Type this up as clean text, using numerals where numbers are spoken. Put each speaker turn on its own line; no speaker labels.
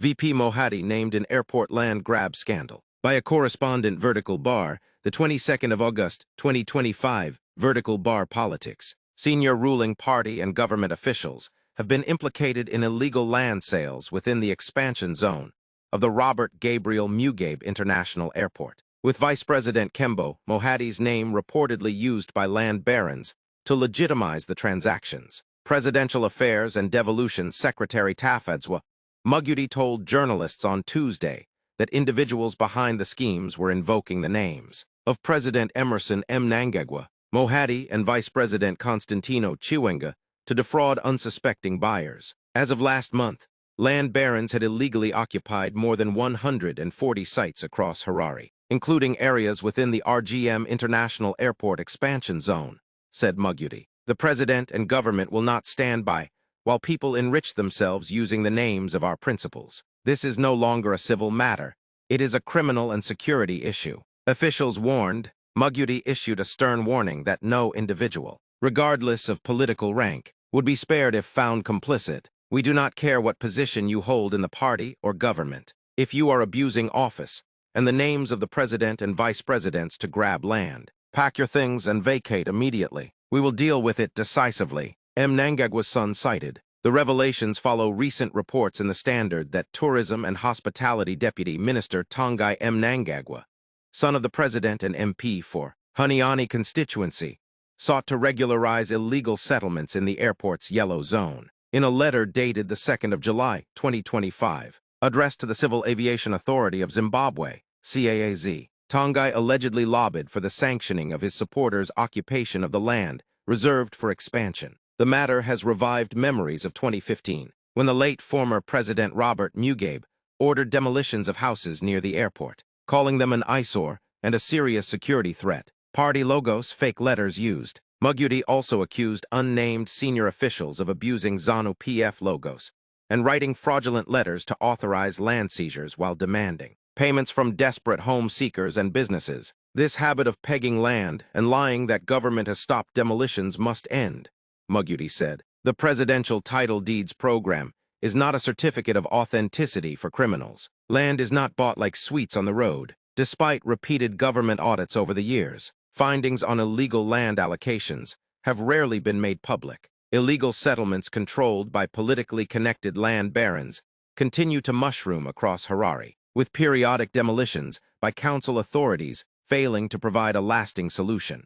VP Mohadi named in airport land grab scandal. By a correspondent Vertical Bar, the 22nd of August, 2025, Vertical Bar Politics. Senior ruling party and government officials have been implicated in illegal land sales within the expansion zone of the Robert Gabriel Mugabe International Airport, with Vice President Kembo Mohadi's name reportedly used by land barons to legitimize the transactions. Presidential Affairs and Devolution Secretary TSHABANGU Mohadi told journalists on Tuesday that individuals behind the schemes were invoking the names of President Emerson Mnangagwa Mohadi and Vice President Constantino Chiwenga to defraud unsuspecting buyers. As of last month, land barons had illegally occupied more than 140 sites across Harare, including areas within the RGM International Airport expansion zone, said Mohadi. The president and government will not stand by while people enrich themselves using the names of our principals. This is no longer a civil matter. It is a criminal and security issue. Officials warned. Mohadi issued a stern warning that no individual, regardless of political rank, would be spared if found complicit. We do not care what position you hold in the party or government. If you are abusing office and the names of the president and vice presidents to grab land, pack your things and vacate immediately. We will deal with it decisively. Mnangagwa's son cited. The revelations follow recent reports in the Standard that Tourism and Hospitality Deputy Minister Tongai Mnangagwa, son of the president and MP for Huniani constituency, sought to regularize illegal settlements in the airport's yellow zone. In a letter dated the 2nd of July, 2025, addressed to the Civil Aviation Authority of Zimbabwe, CAAZ, Tongai allegedly lobbied for the sanctioning of his supporters' occupation of the land reserved for expansion. The matter has revived memories of 2015, when the late former President Robert Mugabe ordered demolitions of houses near the airport, calling them an eyesore and a serious security threat. Party logos, fake letters used. Mohadi also accused unnamed senior officials of abusing ZANU-PF logos and writing fraudulent letters to authorize land seizures while demanding payments from desperate home seekers and businesses. This habit of pegging land and lying that government has stopped demolitions must end, Mohadi said. The Presidential Title Deeds Program is not a certificate of authenticity for criminals. Land is not bought like sweets on the road. Despite repeated government audits over the years, findings on illegal land allocations have rarely been made public. Illegal settlements controlled by politically connected land barons continue to mushroom across Harare, with periodic demolitions by council authorities failing to provide a lasting solution.